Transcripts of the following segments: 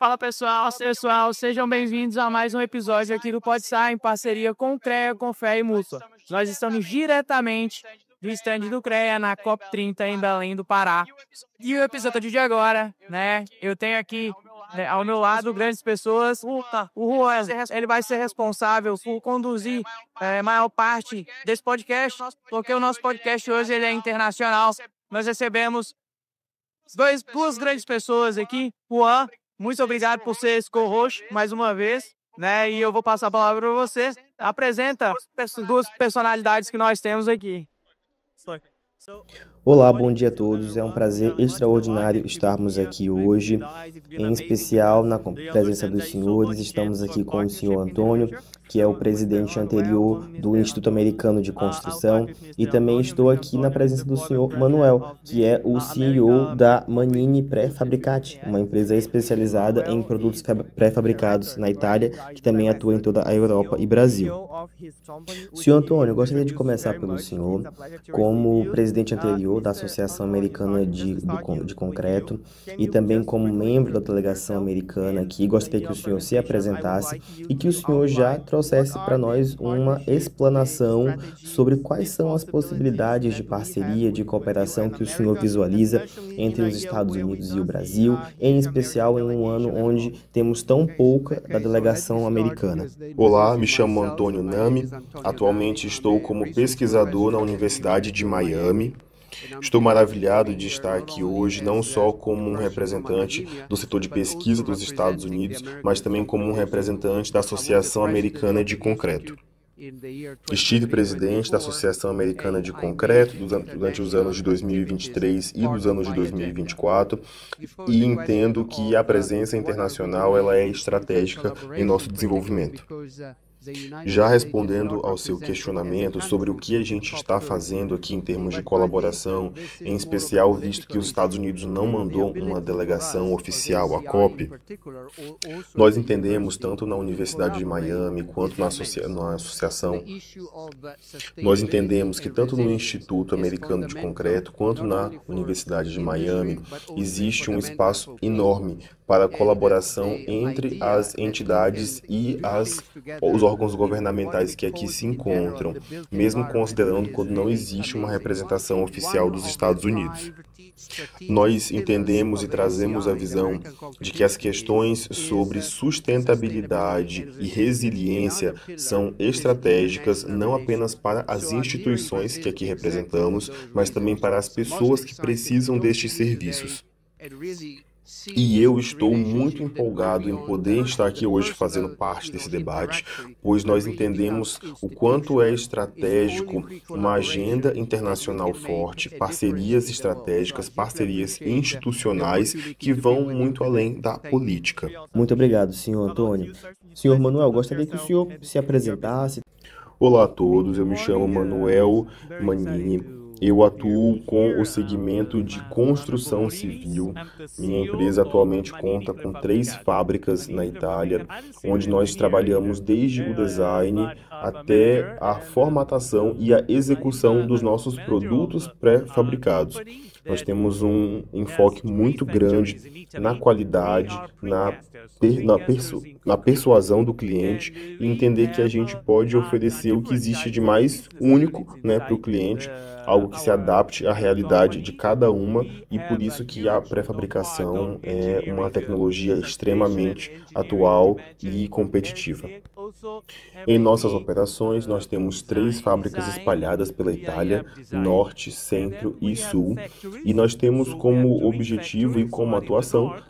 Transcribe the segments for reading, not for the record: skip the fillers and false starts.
Fala pessoal, sejam bem-vindos a mais um episódio aqui do PodSai em parceria com o CREA, com Fé e Mútua. Nós estamos diretamente do estande do CREA na COP30 em Belém do Pará. E o episódio de agora, eu tenho aqui ao meu lado grandes pessoas. O Juan, ele vai ser responsável por conduzir a maior parte desse podcast, porque o nosso podcast hoje ele é internacional. Nós recebemos duas grandes pessoas aqui. Juan, muito obrigado por ser esse co-host mais uma vez, e eu vou passar a palavra para você. Apresenta as duas personalidades que nós temos aqui. Olá, bom dia a todos. É um prazer extraordinário estarmos aqui hoje, em especial na presença dos senhores. Estamos aqui com o senhor Antônio, que é o presidente anterior do Instituto Americano de Construção, e também estou aqui na presença do senhor Manuel, que é o CEO da Manini Prefabricati, uma empresa especializada em produtos pré-fabricados na Itália, que também atua em toda a Europa e Brasil. Senhor Antônio, eu gostaria de começar pelo senhor, como presidente anterior da Associação Americana de Concreto e também como membro da delegação americana aqui. Gostaria que o senhor se apresentasse e que o senhor já trouxesse para nós uma explanação sobre quais são as possibilidades de parceria, de cooperação que o senhor visualiza entre os Estados Unidos e o Brasil, em especial em um ano onde temos tão pouca da delegação americana. Olá, me chamo Antônio Nami, atualmente estou como pesquisador na Universidade de Miami. Estou maravilhado de estar aqui hoje, não só como um representante do setor de pesquisa dos Estados Unidos, mas também como um representante da Associação Americana de Concreto. Estive presidente da Associação Americana de Concreto durante os anos de 2023 e dos anos de 2024 e entendo que a presença internacional ela é estratégica em nosso desenvolvimento. Já respondendo ao seu questionamento sobre o que a gente está fazendo aqui em termos de colaboração, em especial visto que os Estados Unidos não mandou uma delegação oficial à COP, nós entendemos tanto na Universidade de Miami quanto na associação, nós entendemos que tanto no Instituto Americano de Concreto quanto na Universidade de Miami existe um espaço enorme para colaboração entre as entidades e os órgãos governamentais que aqui se encontram, mesmo considerando quando não existe uma representação oficial dos Estados Unidos. Nós entendemos e trazemos a visão de que as questões sobre sustentabilidade e resiliência são estratégicas não apenas para as instituições que aqui representamos, mas também para as pessoas que precisam destes serviços. E eu estou muito empolgado em poder estar aqui hoje fazendo parte desse debate, pois nós entendemos o quanto é estratégico uma agenda internacional forte, parcerias estratégicas, parcerias institucionais que vão muito além da política. Muito obrigado, senhor Antônio. Senhor Manuel, gostaria que o senhor se apresentasse. Olá a todos, eu me chamo Manuel Manini. Eu atuo com o segmento de construção civil. Minha empresa atualmente conta com 3 fábricas na Itália, onde nós trabalhamos desde o design até a formatação e a execução dos nossos produtos pré-fabricados. Nós temos um enfoque muito grande na qualidade, na persuasão do cliente e entender que a gente pode oferecer o que existe de mais único, para o cliente, algo que se adapte à realidade de cada uma e por isso que a pré-fabricação é uma tecnologia extremamente atual e competitiva. Em nossas operações, nós temos 3 fábricas espalhadas pela Itália, Norte, Centro e Sul, e nós temos como objetivo e como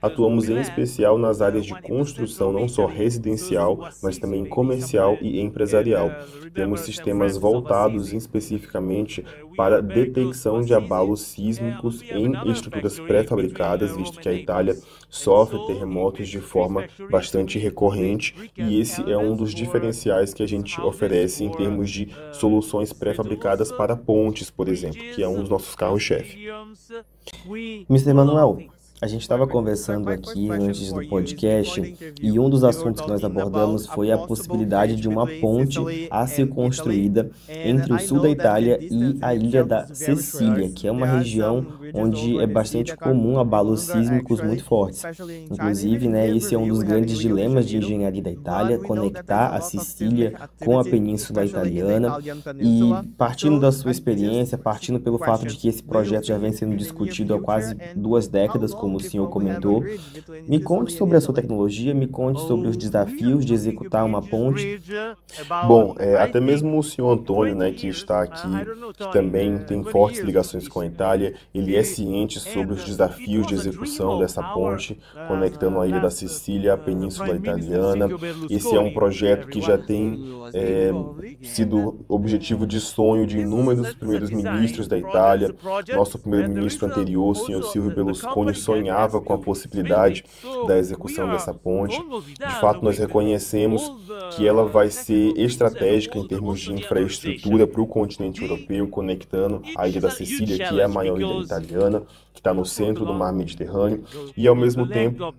atuamos em especial nas áreas de construção, não só residencial, mas também comercial e empresarial. Temos sistemas voltados especificamente para detecção de abalos sísmicos em estruturas pré-fabricadas, visto que a Itália sofre terremotos de forma bastante recorrente, e esse é um dos diferenciais que a gente oferece em termos de soluções pré-fabricadas para pontes, por exemplo, que é um dos nossos carros-chefe. Mr. Manuel, A gente estava conversando aqui antes do podcast e um dos assuntos que nós abordamos foi a possibilidade de uma ponte a ser construída entre o sul da Itália e a ilha da Sicília, que é uma região onde é bastante comum abalos sísmicos muito fortes. Inclusive, né, esse é um dos grandes dilemas de engenharia da Itália, conectar a Sicília com a Península Italiana. E partindo da sua experiência, partindo pelo fato de que esse projeto já vem sendo discutido há quase 2 décadas, como o senhor comentou, me conte sobre a sua tecnologia, me conte sobre os desafios de executar uma ponte. Bom, até mesmo o senhor Antônio, né, que está aqui, que também tem fortes ligações com a Itália, ele é ciente sobre os desafios de execução dessa ponte, conectando a ilha da Sicília à Península Italiana. Esse é um projeto que já tem sido objetivo de sonho de inúmeros primeiros ministros da Itália. Nosso primeiro-ministro anterior, o senhor Silvio Berlusconi, sonhava com a possibilidade da execução dessa ponte. De fato, nós reconhecemos que ela vai ser estratégica em termos de infraestrutura para o continente europeu, conectando a ilha da Sicília, que é a maior ilha italiana, que está no centro do mar Mediterrâneo, e ao mesmo tempo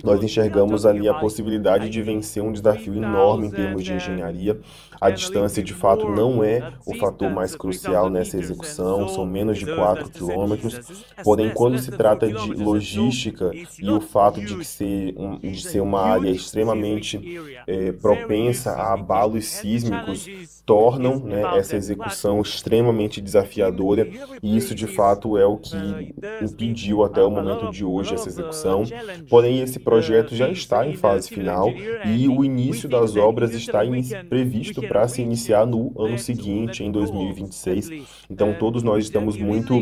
nós enxergamos ali a possibilidade de vencer um desafio enorme em termos de engenharia. A distância, de fato, não é o fator mais crucial nessa execução, são menos de 4 quilômetros, porém, quando se trata de logística e o fato de ser uma área extremamente propensa a abalos sísmicos, tornam, né, essa execução extremamente desafiadora, e isso, de fato, é o que impediu até o momento de hoje essa execução. Porém, esse projeto já está em fase final e o início das obras está previsto para se iniciar no ano seguinte, em 2026. Então, todos nós estamos muito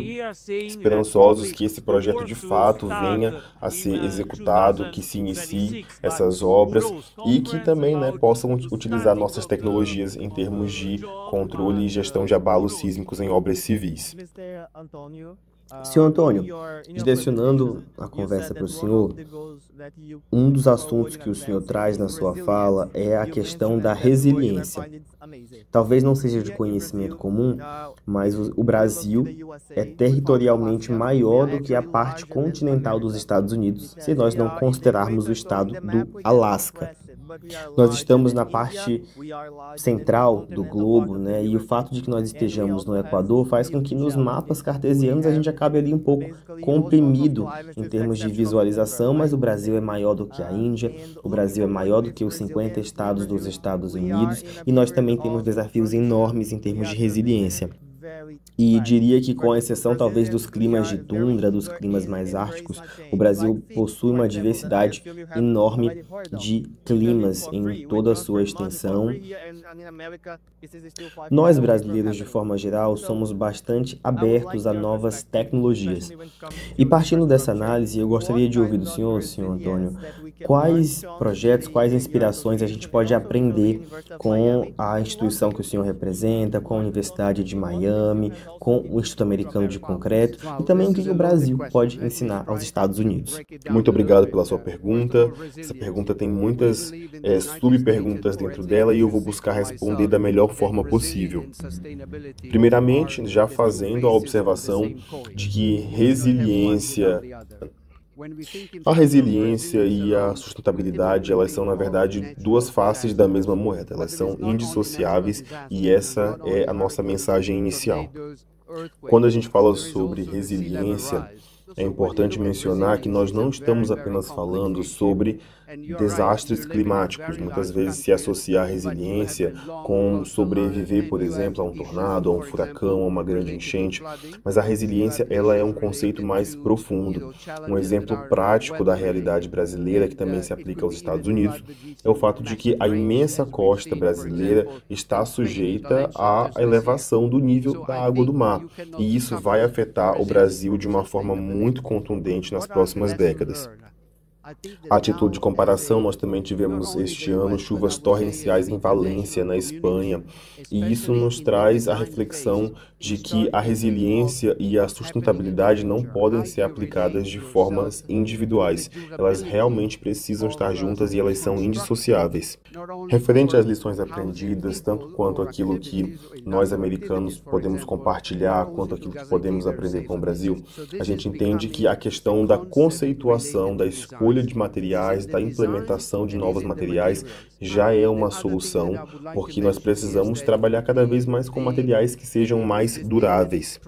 esperançosos que esse projeto de fato venha a ser executado, que se inicie essas obras e que também, né, possam utilizar nossas tecnologias em termos de controle e gestão de abalos sísmicos em obras civis. Senhor Antônio, direcionando a conversa para o senhor, um dos assuntos que o senhor traz na sua fala é a questão da resiliência. Talvez não seja de conhecimento comum, mas o Brasil é territorialmente maior do que a parte continental dos Estados Unidos, se nós não considerarmos o estado do Alasca. Nós estamos na parte central do globo, né? E o fato de que nós estejamos no Equador faz com que nos mapas cartesianos a gente acabe ali um pouco comprimido em termos de visualização, mas o Brasil é maior do que a Índia, o Brasil é maior do que os 50 estados dos Estados Unidos, e nós também temos desafios enormes em termos de resiliência. E diria que, com exceção talvez dos climas de tundra, dos climas mais árticos, o Brasil possui uma diversidade enorme de climas em toda a sua extensão. Nós, brasileiros, de forma geral, somos bastante abertos a novas tecnologias. E partindo dessa análise, eu gostaria de ouvir do senhor Antônio, quais projetos, quais inspirações a gente pode aprender com a instituição que o senhor representa, com a Universidade de Miami, com o Instituto Americano de Concreto, e também o que o Brasil pode ensinar aos Estados Unidos. Muito obrigado pela sua pergunta. Essa pergunta tem muitas subperguntas dentro dela e eu vou buscar responder da melhor forma possível. Primeiramente, já fazendo a observação de que a resiliência e a sustentabilidade, elas são, na verdade, duas faces da mesma moeda. Elas são indissociáveis e essa é a nossa mensagem inicial. Quando a gente fala sobre resiliência, é importante mencionar que nós não estamos apenas falando sobre desastres climáticos. Muitas vezes se associa a resiliência com sobreviver, por exemplo, a um tornado, a um furacão, a uma grande enchente, mas a resiliência, ela é um conceito mais profundo. Um exemplo prático da realidade brasileira, que também se aplica aos Estados Unidos, é o fato de que a imensa costa brasileira está sujeita à elevação do nível da água do mar, e isso vai afetar o Brasil de uma forma muito contundente nas próximas décadas. A título de comparação, nós também tivemos este ano chuvas torrenciais em Valência, na Espanha, e isso nos traz a reflexão de que a resiliência e a sustentabilidade não podem ser aplicadas de formas individuais. Elas realmente precisam estar juntas e elas são indissociáveis. Referente às lições aprendidas, tanto quanto aquilo que nós americanos podemos compartilhar, quanto aquilo que podemos aprender com o Brasil, a gente entende que a questão da conceituação, da escolha de materiais, da implementação de novos materiais já é uma solução, porque nós precisamos trabalhar cada vez mais com materiais que sejam mais duráveis.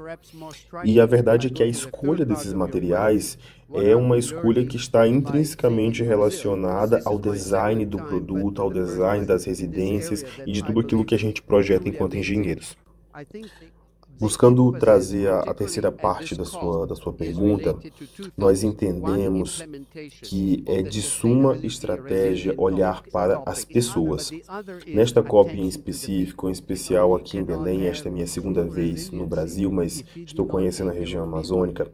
E a verdade é que a escolha desses materiais é uma escolha que está intrinsecamente relacionada ao design do produto, ao design das residências e de tudo aquilo que a gente projeta enquanto engenheiros. Buscando trazer a terceira parte da sua pergunta, nós entendemos que é de suma estratégia olhar para as pessoas. Nesta COP em específico, em especial aqui em Belém, esta é minha segunda vez no Brasil, mas estou conhecendo a região amazônica,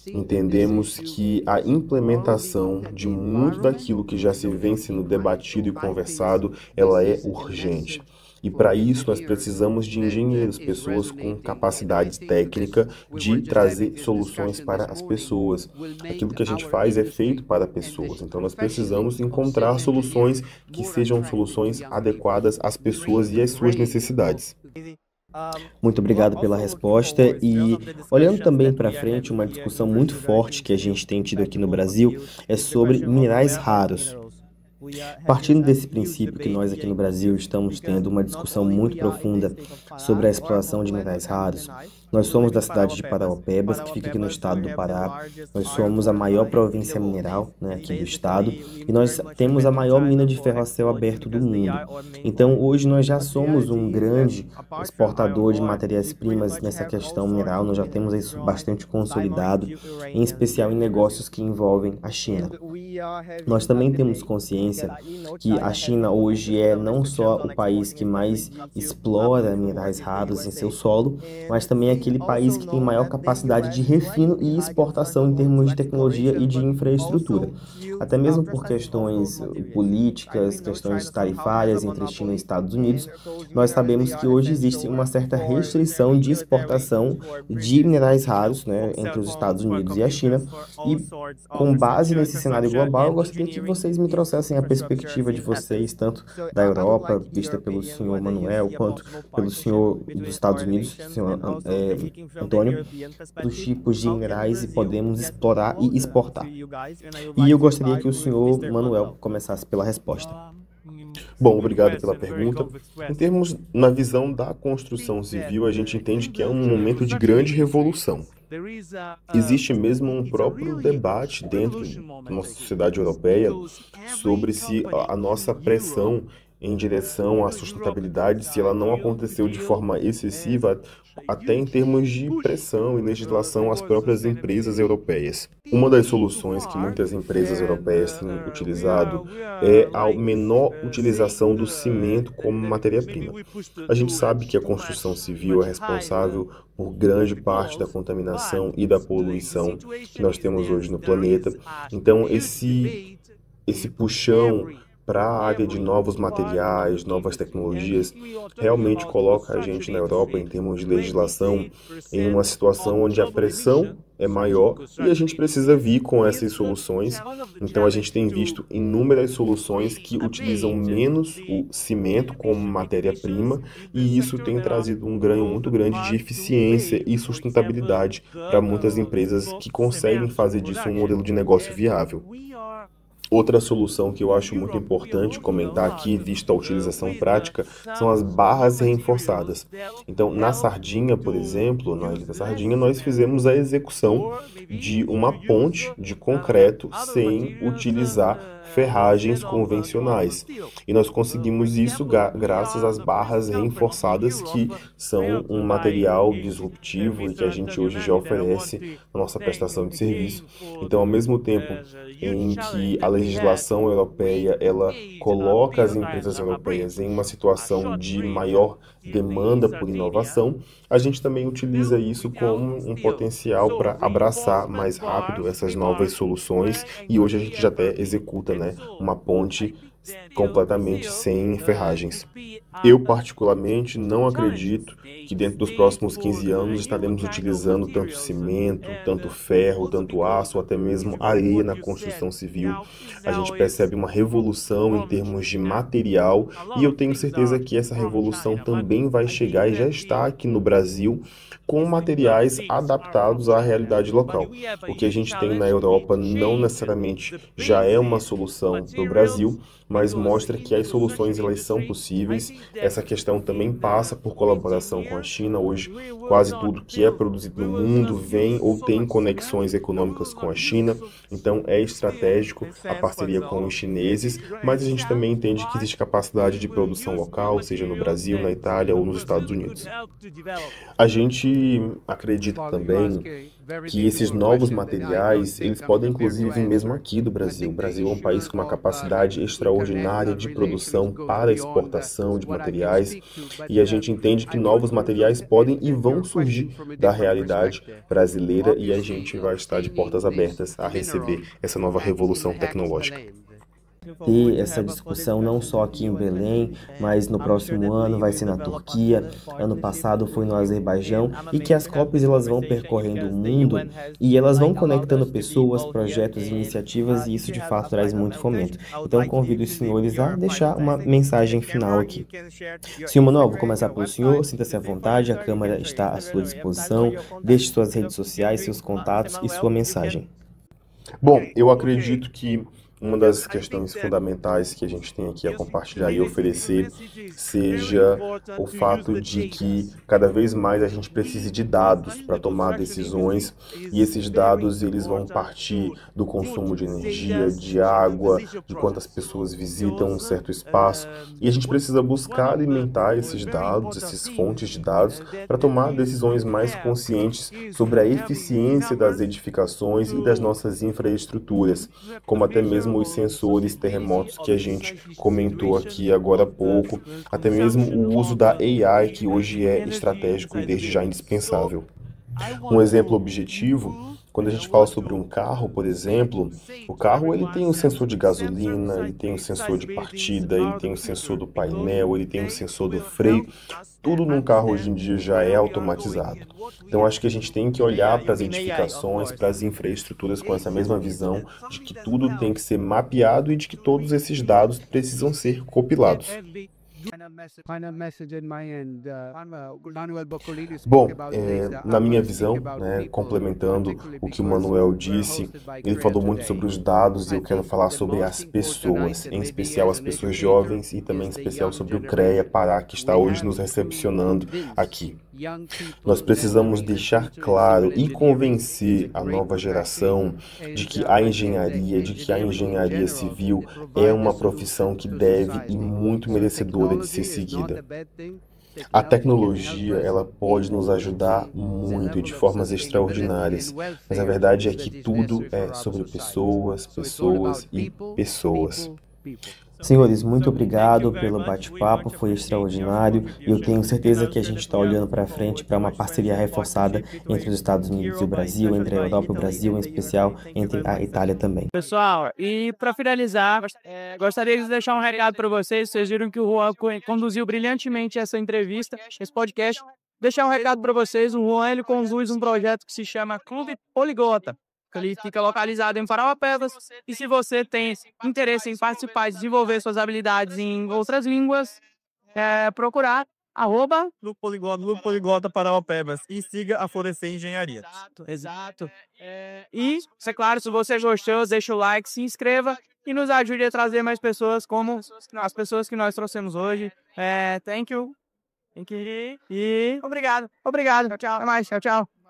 entendemos que a implementação de muito daquilo que já se vem sendo debatido e conversado, ela é urgente. E para isso nós precisamos de engenheiros, pessoas com capacidade técnica de trazer soluções para as pessoas. Aquilo que a gente faz é feito para pessoas, então nós precisamos encontrar soluções que sejam soluções adequadas às pessoas e às suas necessidades. Muito obrigado pela resposta e olhando também para frente, uma discussão muito forte que a gente tem tido aqui no Brasil é sobre minerais raros. Partindo desse princípio que nós aqui no Brasil estamos tendo uma discussão muito profunda sobre a exploração de minerais raros, nós somos da cidade de Parauapebas, que fica aqui no estado do Pará. Nós somos a maior província mineral, aqui do estado, e nós temos a maior mina de ferro a céu aberto do mundo. Então, hoje nós já somos um grande exportador de matérias-primas nessa questão mineral, nós já temos isso bastante consolidado, em especial em negócios que envolvem a China. Nós também temos consciência que a China hoje é não só o país que mais explora minerais raros em seu solo, mas também é aquele país que tem maior capacidade de refino e exportação em termos de tecnologia e de infraestrutura. Até mesmo por questões políticas, questões tarifárias entre China e Estados Unidos, nós sabemos que hoje existe uma certa restrição de exportação de minerais raros, entre os Estados Unidos e a China. E com base nesse cenário global, eu gostaria que vocês me trouxessem a perspectiva de vocês, tanto da Europa, vista pelo senhor Manuel, quanto pelo senhor dos Estados Unidos, senhor Antônio, dos tipos de minerais que podemos explorar e exportar. E eu gostaria que o senhor Manuel começasse pela resposta. Bom, obrigado pela pergunta. Em termos, na visão da construção civil, a gente entende que é um momento de grande revolução. Existe mesmo um próprio debate dentro da nossa sociedade europeia sobre se a nossa pressão em direção à sustentabilidade, se ela não aconteceu de forma excessiva, até em termos de pressão e legislação às próprias empresas europeias. Uma das soluções que muitas empresas europeias têm utilizado é a menor utilização do cimento como matéria-prima. A gente sabe que a construção civil é responsável por grande parte da contaminação e da poluição que nós temos hoje no planeta. Então, esse puxão para a área de novos materiais, novas tecnologias, realmente coloca a gente na Europa, em termos de legislação, em uma situação onde a pressão é maior e a gente precisa vir com essas soluções. Então, a gente tem visto inúmeras soluções que utilizam menos o cimento como matéria-prima e isso tem trazido um ganho muito grande de eficiência e sustentabilidade para muitas empresas que conseguem fazer disso um modelo de negócio viável. Outra solução que eu acho muito importante comentar aqui, vista a utilização prática, são as barras reforçadas. Então, na Sardinha, por exemplo, na Ilha da Sardinha, nós fizemos a execução de uma ponte de concreto sem utilizar ferragens convencionais. E nós conseguimos isso graças às barras reforçadas, que são um material disruptivo e que a gente hoje já oferece na nossa prestação de serviço. Então, ao mesmo tempo em que a legislação europeia ela coloca as empresas europeias em uma situação de maior demanda por inovação, a gente também utiliza isso como um potencial para abraçar mais rápido essas novas soluções e hoje a gente já até executa, né, uma ponte completamente sem ferragens. Eu, particularmente, não acredito que dentro dos próximos 15 anos estaremos utilizando tanto cimento, tanto ferro, tanto aço, ou até mesmo areia na construção civil. A gente percebe uma revolução em termos de material e eu tenho certeza que essa revolução também vai chegar e já está aqui no Brasil com materiais adaptados à realidade local. O que a gente tem na Europa não necessariamente já é uma solução para o Brasil, mas mostra que as soluções elas são possíveis. Essa questão também passa por colaboração com a China. Hoje, quase tudo que é produzido no mundo vem ou tem conexões econômicas com a China, então é estratégico a parceria com os chineses, mas a gente também entende que existe capacidade de produção local, seja no Brasil, na Itália ou nos Estados Unidos. A gente acredita também que esses novos materiais, eles podem inclusive vir mesmo aqui do Brasil. O Brasil é um país com uma capacidade extraordinária de produção para exportação de materiais e a gente entende que novos materiais podem e vão surgir da realidade brasileira e a gente vai estar de portas abertas a receber essa nova revolução tecnológica. Ter essa discussão não só aqui em Belém, mas no próximo ano vai ser na Turquia, ano passado foi no Azerbaijão, e que as COPs elas vão percorrendo o mundo e elas vão conectando pessoas, projetos e iniciativas e isso de fato traz muito fomento. Então convido os senhores a deixar uma mensagem final aqui. Senhor Manuel, vou começar pelo senhor, sinta-se à vontade, a câmera está à sua disposição, deixe suas redes sociais, seus contatos e sua mensagem. Bom, eu acredito que uma das questões fundamentais que a gente tem aqui a compartilhar e oferecer seja o fato de que cada vez mais a gente precisa de dados para tomar decisões e esses dados eles vão partir do consumo de energia, de água, de quantas pessoas visitam um certo espaço e a gente precisa buscar alimentar esses dados, essas fontes de dados para tomar decisões mais conscientes sobre a eficiência das edificações e das nossas infraestruturas, como até mesmo os sensores terremotos que a gente comentou aqui agora há pouco, até mesmo o uso da AI, que hoje é estratégico e desde já indispensável. Um exemplo objetivo, quando a gente fala sobre um carro, por exemplo, o carro ele tem um sensor de gasolina, ele tem um sensor de partida, ele tem um sensor do painel, ele tem um sensor do freio. Tudo num carro hoje em dia já é automatizado. Então acho que a gente tem que olhar para as edificações, para as infraestruturas com essa mesma visão de que tudo tem que ser mapeado e de que todos esses dados precisam ser compilados. Bom, na minha visão, né, complementando o que o Manuel disse, ele falou muito sobre os dados e eu quero falar sobre as pessoas, em especial as pessoas jovens e também em especial sobre o CREA Pará, que está hoje nos recepcionando aqui. Nós precisamos deixar claro e convencer a nova geração de que a engenharia civil é uma profissão que deve e muito merecedora de ser seguida. A tecnologia, ela pode nos ajudar muito e de formas extraordinárias, mas a verdade é que tudo é sobre pessoas, pessoas e pessoas. Senhores, muito obrigado pelo bate-papo, foi extraordinário e eu tenho certeza que a gente está olhando para frente para uma parceria reforçada entre os Estados Unidos e o Brasil, entre a Europa e o Brasil, em especial entre a Itália também. Pessoal, e para finalizar, gostaria de deixar um recado para vocês. Vocês viram que o Juan conduziu brilhantemente essa entrevista, esse podcast. Deixar um recado para vocês, o Juan ele conduz um projeto que se chama Clube Poliglota. Ele fica localizado em Parauapebas e se você tem interesse em participar e desenvolver suas habilidades em outras línguas, procurar Clube Poliglota Parauapebas e siga a Florescer Engenharia. Exato. E, é claro, se você gostou, deixa o like, se inscreva e nos ajude a trazer mais pessoas como as pessoas que nós trouxemos hoje. Thank you. E obrigado. Tchau, tchau. Até mais. Tchau, tchau.